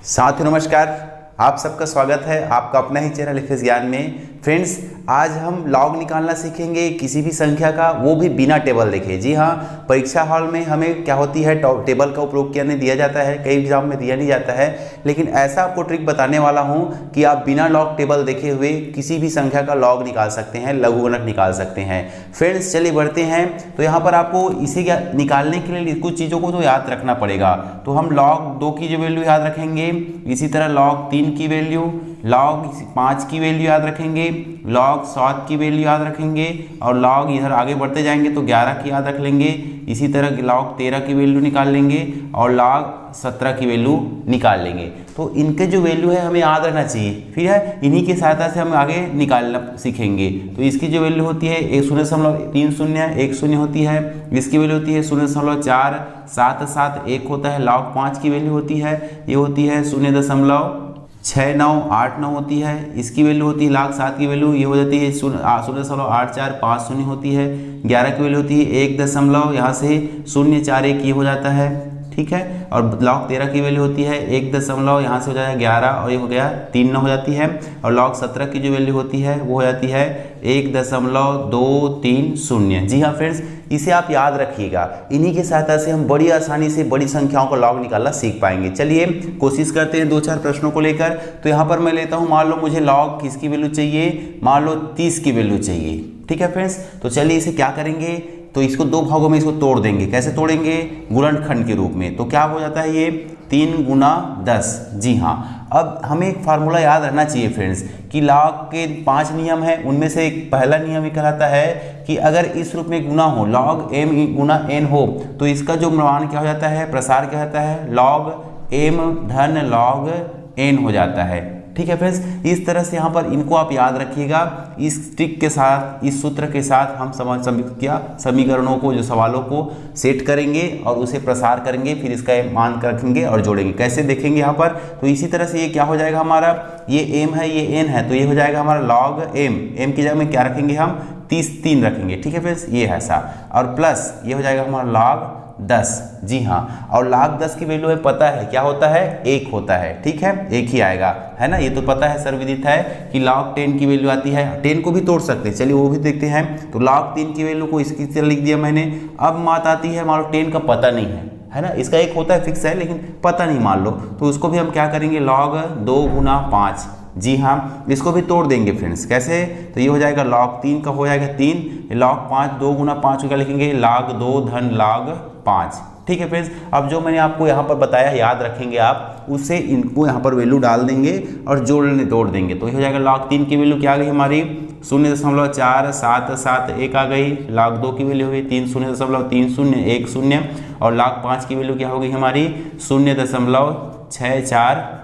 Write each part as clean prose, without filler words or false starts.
साथियों नमस्कार, आप सबका स्वागत है आपका अपना ही चैनल एफएस ज्ञान में। फ्रेंड्स, आज हम लॉग निकालना सीखेंगे किसी भी संख्या का, वो भी बिना टेबल देखे। जी हाँ, परीक्षा हॉल में हमें क्या होती है, टेबल का उपयोग करने दिया जाता है, कई एग्जाम में दिया नहीं जाता है, लेकिन ऐसा आपको ट्रिक बताने वाला हूँ कि आप बिना लॉग टेबल देखे हुए किसी भी संख्या का लॉग निकाल सकते हैं, लघुगणक निकाल सकते हैं। फ्रेंड्स चलिए बढ़ते हैं। तो यहाँ पर आपको इसे निकालने के लिए कुछ चीज़ों को तो याद रखना पड़ेगा। तो हम लॉग 2 की जो वैल्यू याद रखेंगे, इसी तरह लॉग 3 की वैल्यू, लॉग 5 की वैल्यू याद रखेंगे, लॉग 7 की वैल्यू याद रखेंगे, और लॉग इधर आगे बढ़ते जाएंगे तो 11 की याद रख लेंगे। इसी तरह लॉग 13 की वैल्यू निकाल लेंगे और लॉग 17 की वैल्यू निकाल लेंगे। तो इनके जो वैल्यू है हमें याद रखना चाहिए, फिर है इन्हीं की सहायता से हम आगे निकालना सीखेंगे। तो इसकी जो वैल्यू होती है 0.30 होती है, इसकी वैल्यू होती है 0.477 होता है। लॉग 5 की वैल्यू होती है, ये होती है 0.6989 होती है। इसकी वैल्यू होती है लॉग 7 की वैल्यू, ये हो जाती है 0.8450 होती है। 11 की वैल्यू होती है 1 यहाँ से 041 ये हो जाता है, ठीक है। और लॉग 13 की वैल्यू होती है 1 यहाँ से हो जाएगा 11 और ये हो गया 3 हो जाती है। और लॉग 17 की जो वैल्यू होती है वो हो जाती है 1.230। जी हाँ फ्रेंड्स, इसे आप याद रखिएगा। इन्हीं की सहायता से हम बड़ी आसानी से बड़ी संख्याओं का लॉग निकालना सीख पाएंगे। चलिए कोशिश करते हैं 2-4 प्रश्नों को लेकर। तो यहाँ पर मैं लेता हूँ, मान लो मुझे लॉग किसकी वैल्यू चाहिए, मान लो 30 की वैल्यू चाहिए, ठीक है फ्रेंड्स। तो चलिए इसे क्या करेंगे, तो इसको 2 भागों में इसको तोड़ देंगे। कैसे तोड़ेंगे, गुणनखंड के रूप में। तो क्या हो जाता है ये 3 गुना 10। जी हाँ, अब हमें एक फार्मूला याद रहना चाहिए फ्रेंड्स कि लॉग के 5 नियम हैं, उनमें से एक पहला नियम ये कहलाता है कि अगर इस रूप में गुना हो, लॉग m गुना n हो, तो इसका जो मान क्या हो जाता है, प्रसार क्या होता है, लॉग m धन लॉग n हो जाता है, ठीक है फ्रेंड्स। इस तरह से यहाँ पर इनको आप याद रखिएगा। इस ट्रिक के साथ, इस सूत्र के साथ हम समीकरणों को, जो सवालों को सेट करेंगे और उसे प्रसार करेंगे, फिर इसका मान रखेंगे और जोड़ेंगे। कैसे देखेंगे यहाँ पर, तो इसी तरह से ये क्या हो जाएगा हमारा, ये m है ये n है, तो ये हो जाएगा हमारा लॉग m की जगह में क्या रखेंगे हम, 3 रखेंगे, ठीक है फ्रेंड्स, ये है ऐसा। और प्लस ये हो जाएगा हमारा लॉग 10। जी हाँ, और लॉग 10 की वैल्यू है, पता है क्या होता है, 1 होता है, ठीक है, 1 ही आएगा, है ना। ये तो पता है, सर्वविदित है कि लॉग 10 की वैल्यू आती है। 10 को भी तोड़ सकते हैं, चलिए वो भी देखते हैं। तो लॉग 3 की वैल्यू को इसकी तरह लिख दिया मैंने। अब बात आती है, मान लो 10 का पता नहीं है ना, इसका 1 होता है, फिक्स है, लेकिन पता नहीं मान लो, तो उसको भी हम क्या करेंगे, लॉग 2 गुना 5। जी हाँ, इसको भी तोड़ देंगे फ्रेंड्स। कैसे, तो ये हो जाएगा लॉग 3 का हो जाएगा 3, लॉग 5 2 गुना 5 का लिखेंगे लॉग 2 धन लॉग 5, ठीक है फ्रेंड्स। अब जो मैंने आपको यहाँ पर बताया याद रखेंगे आप, उससे इनको यहाँ पर वैल्यू डाल देंगे और जोड़ देंगे। तो ये हो जाएगा लॉग 3 की वैल्यू क्या आ गई हमारी, 0.4771 आ गई। लॉग 2 की वैल्यू हो गई 0.3010, और लॉग 5 की वैल्यू क्या हो गई हमारी 0.64,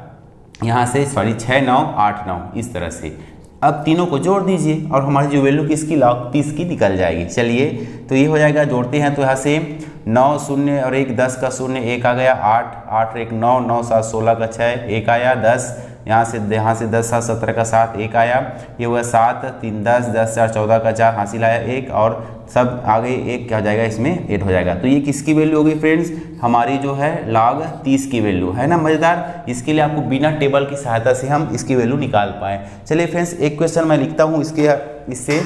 यहाँ से 6989, इस तरह से। अब तीनों को जोड़ दीजिए और हमारी जो वैल्यू किसकी, लॉग 30 की निकल जाएगी। चलिए तो ये हो जाएगा, जोड़ते हैं तो यहाँ से 9 0 और 1 10 का 0 1 आ गया, 8 8 1 9 9 7 16 का 6 1 आया, 10 यहाँ से 10 7 17 का 7 1 आया, ये हुआ 7 3 10 10 4 14 का 4 हासिल आया 1, और सब आगे 1 क्या हो जाएगा, इसमें 8 हो जाएगा। तो ये किसकी वैल्यू हो गई फ्रेंड्स, हमारी जो है लॉग 30 की वैल्यू, है ना। मज़ेदार, इसके लिए आपको बिना टेबल की सहायता से हम इसकी वैल्यू निकाल पाएँ। चलिए फ्रेंड्स, एक क्वेश्चन मैं लिखता हूँ इससे।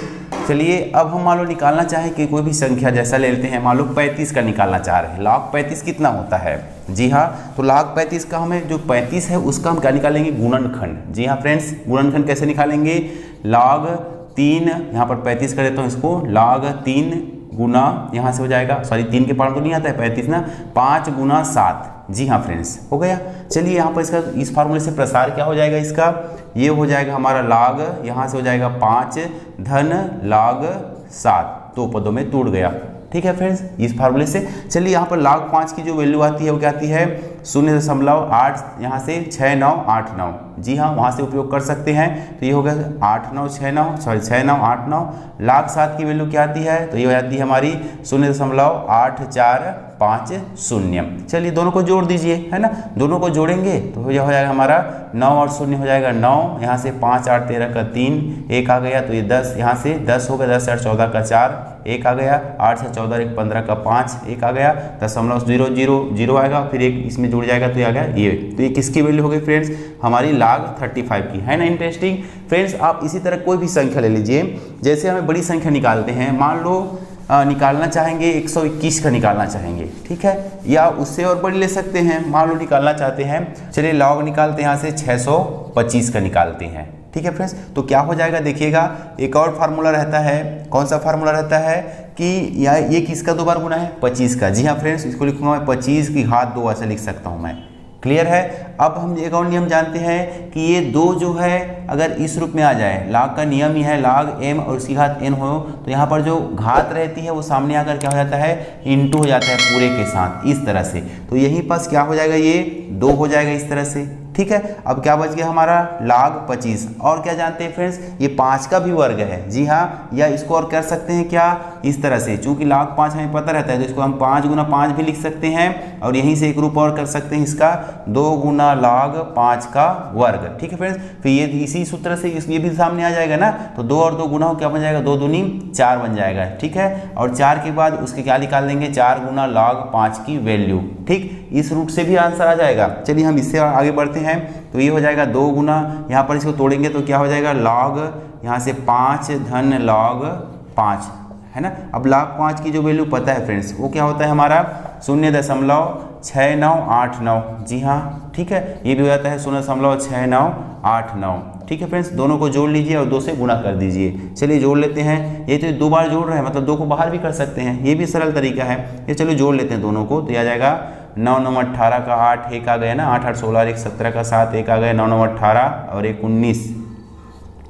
चलिए अब हम मान लो निकालना चाहें कि कोई भी संख्या जैसा ले लेते हैं, मान लो 35 का निकालना चाह रहे हैं। लॉग 35 कितना होता है, जी हाँ, तो लॉग 35 का हमें जो 35 है उसका हम क्या निकालेंगे, गुणनखंड। जी हाँ फ्रेंड्स, गुणनखंड कैसे निकालेंगे, लॉग 3, यहाँ पर 35 कर देता हूँ इसको, लॉग 3 गुना, यहाँ से हो जाएगा, सॉरी 3 के पावर तो नहीं आता है 35 ना, 5 गुना 7। जी हाँ फ्रेंड्स, हो गया। चलिए यहाँ पर इसका इस फार्मूले से प्रसार क्या हो जाएगा इसका, ये हो जाएगा हमारा लॉग, यहाँ से हो जाएगा 5 धन लॉग 7, 2 पदों में टूट गया, ठीक है फ्रेंड्स, इस फार्मूले से। चलिए यहाँ पर लॉग 5 की जो वैल्यू आती है वो क्या आती है, 0.8, यहाँ से 6989, जी हाँ, वहाँ से उपयोग कर सकते हैं। तो ये हो गया 6 9 लाख 7 की वैल्यू क्या आती है, तो ये हो जाती है हमारी 0.8450। चलिए दोनों को जोड़ दीजिए, है ना, दोनों को जोड़ेंगे तो यह हो जाएगा हमारा 9 और 0 हो जाएगा 9, यहाँ से 5 8 13 का 3, 1 आ गया, तो ये 10, यहाँ से 10 हो गया, 10 8 14 का 4, 1 आ गया, 8 से 14 1 15 का 5, 1 आ गया, 0.00 आएगा, फिर एक इसमें जुड़ जाएगा तो ये आ गया ये। तो ये किसकी वैल्यू हो गई फ्रेंड्स, हमारी log 35 की, है ना। इंटरेस्टिंग फ्रेंड्स, आप इसी तरह कोई भी संख्या ले लीजिए, जैसे हमें बड़ी संख्या निकालते हैं, मान लो निकालना चाहेंगे 121 का निकालना चाहेंगे, ठीक है, या उससे और बड़ी ले सकते हैं, मान लो निकालना चाहते हैं, चलिए log निकालते हैं, यहाँ से 625 का निकालते हैं, ठीक है फ्रेंड्स। तो क्या हो जाएगा देखिएगा, एक और फार्मूला रहता है, कौन सा फार्मूला रहता है कि ये किसका 2 बार गुना है, 25 का। जी हाँ फ्रेंड्स, इसको लिखूंगा मैं 25 की घात 2 ऐसे लिख सकता हूँ मैं, क्लियर है। अब हम एक और नियम जानते हैं कि ये 2 जो है अगर इस रूप में आ जाए, log का नियम ही है log m और उसकी घात n हो, तो यहाँ पर जो घात रहती है वो सामने आकर क्या हो जाता है, इंटू हो जाता है पूरे के साथ, इस तरह से। तो यहीं पास क्या हो जाएगा, ये 2 हो जाएगा इस तरह से, ठीक है। अब क्या बच गया हमारा log 25, और क्या जानते हैं फ्रेंड्स, ये 5 का भी वर्ग है, जी हाँ, या इसको और कर सकते हैं क्या, इस तरह से, चूंकि log 5 हमें पता रहता है तो इसको हम 5 गुना 5 भी लिख सकते हैं, और यहीं से एक रूप और कर सकते हैं इसका, 2 गुना log 5 का वर्ग, ठीक है फ्रेंड्स। फिर ये इसी सूत्र से ये भी सामने आ जाएगा ना, तो 2 और 2 गुना हो क्या बन जाएगा, 2 दूनी 4 बन जाएगा, ठीक है। और 4 के बाद उसके क्या निकाल देंगे, 4 गुना log 5 की वैल्यू, ठीक, इस रूट से भी आंसर आ जाएगा। चलिए हम इससे आगे बढ़ते हैं, तो ये हो जाएगा 2 गुना, यहाँ पर इसको तोड़ेंगे तो क्या हो जाएगा, log यहाँ से 5 धन log 5, है ना। अब log 5 की जो वैल्यू पता है फ्रेंड्स, वो क्या होता है हमारा 0.6989, जी हाँ, ठीक है, ये भी हो जाता है 0.6989, ठीक है फ्रेंड्स। दोनों को जोड़ लीजिए और 2 से गुणा कर दीजिए। चलिए जोड़ लेते हैं, ये तो 2 बार जोड़ रहे हैं, मतलब 2 को बाहर भी कर सकते हैं, ये भी सरल तरीका है। ये चलो जोड़ लेते हैं दोनों को, तो आ जाएगा 9 9 18 का 8, 1 आ गया ना, 8 8 16 1 17 का 7, 1 आ गया, 9 9 18 और 1 19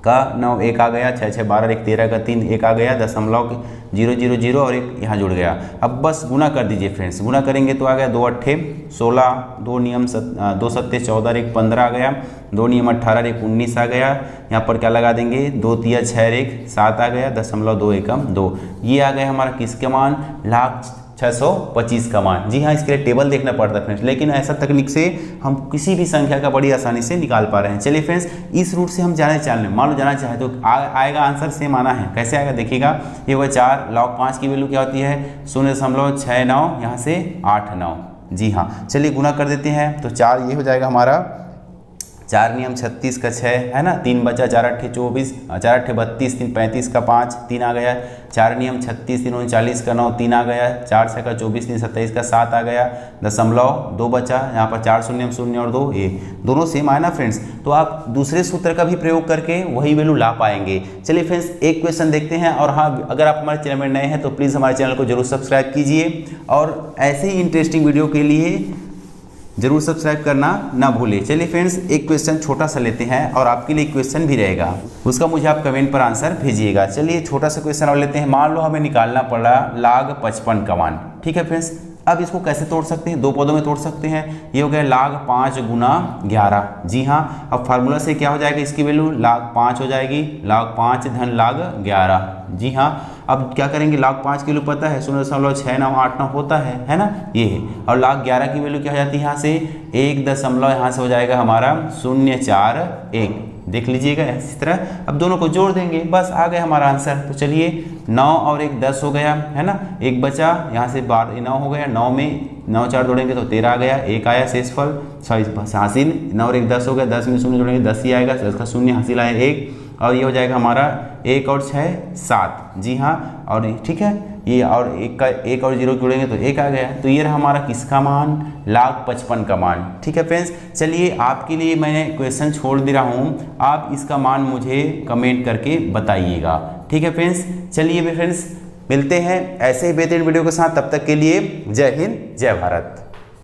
का 9, 1 आ गया, 6 6 12 1 13 का 3, 1 आ गया, 0.000 और 1 यहाँ जुड़ गया। अब बस गुना कर दीजिए फ्रेंड्स, गुना करेंगे तो आ गया 2 8 16, 2 नियम 2 7 14 1 15 आ गया, 2 नियम 18 1 19 आ गया, यहाँ पर क्या लगा देंगे, 2 3 6 1 7 आ गया, 0.2 ये आ गया हमारा किसके मान, log 625 का मान। जी हाँ, इसके लिए टेबल देखना पड़ता है फ्रेंड्स, लेकिन ऐसा तकनीक से हम किसी भी संख्या का बड़ी आसानी से निकाल पा रहे हैं। चलिए फ्रेंड्स, इस रूट से हम मान लो जाना चाहे तो आएगा आंसर सेम आना है, कैसे आएगा देखिएगा, ये हुआ 4, log 5 की वैल्यू क्या होती है 0.69, यहाँ से 89, जी हाँ। चलिए गुना कर देते हैं, तो 4 ये हो जाएगा हमारा 4 नियम 36 का 6, है ना, 3 बचा, 4 8 24, 4 8 32, 3 35 का 5, 3 आ गया, 4 नियम 36, 3 39 का 9, 3 आ गया, 4 6 का 24, 3 27 का 7 आ गया, 0.2 बचा, यहाँ पर 4 0 0 और 2, ये दोनों सेम आए ना फ्रेंड्स। तो आप दूसरे सूत्र का भी प्रयोग करके वही वैल्यू ला पाएंगे। चलिए फ्रेंड्स, एक क्वेश्चन देखते हैं, और हाँ, अगर आप हमारे चैनल में नए हैं तो प्लीज़ हमारे चैनल को जरूर सब्सक्राइब कीजिए, और ऐसे ही इंटरेस्टिंग वीडियो के लिए जरूर सब्सक्राइब करना ना भूलें। चलिए फ्रेंड्स, एक क्वेश्चन छोटा सा लेते हैं, और आपके लिए क्वेश्चन भी रहेगा, उसका मुझे आप कमेंट पर आंसर भेजिएगा। चलिए छोटा सा क्वेश्चन और लेते हैं। मान लो हमें निकालना पड़ा log 55 का मान, ठीक है फ्रेंड्स। अब इसको कैसे तोड़ सकते हैं, 2 पदों में तोड़ सकते हैं। ये हो गया log 5 गुना 11, जी हाँ। अब फार्मूला से क्या हो जाएगा, इसकी वैल्यू log 5 हो जाएगी, log 5 धन log 11, जी हाँ। अब क्या करेंगे, log 5 की वैल्यू पता है 0.6989 होता है ना, ये है। और log 11 की वैल्यू क्या हो जाती है, यहाँ से 1 दशमलव, यहाँ से हो जाएगा हमारा 041, देख लीजिएगा इस तरह। अब दोनों को जोड़ देंगे, बस आ गया हमारा आंसर। तो चलिए 9 और 1 10 हो गया, है ना, 1 बचा, यहाँ से 9 हो गया, 9 में 9 4 जोड़ेंगे तो 13 आ गया, 1 आया शेषफल, सॉरी हासिल, 9 और 1 10 हो गया, 10 में 0 जोड़ेंगे 10 ही आएगा, इसका 0 हासिल आया 1, और ये हो जाएगा हमारा 1 और 6 7, जी हाँ। और ठीक है, ये और 1 और 0 जोड़ेंगे तो 1 आ गया। तो ये रहा हमारा किसका मान, log 55 का मान, ठीक है फ्रेंड्स। चलिए आपके लिए मैंने क्वेश्चन छोड़ दे रहा हूँ, आप इसका मान मुझे कमेंट करके बताइएगा, ठीक है फ्रेंड्स। चलिए फ्रेंड्स, मिलते हैं ऐसे ही बेहतरीन वीडियो के साथ, तब तक के लिए जय हिंद जय भारत।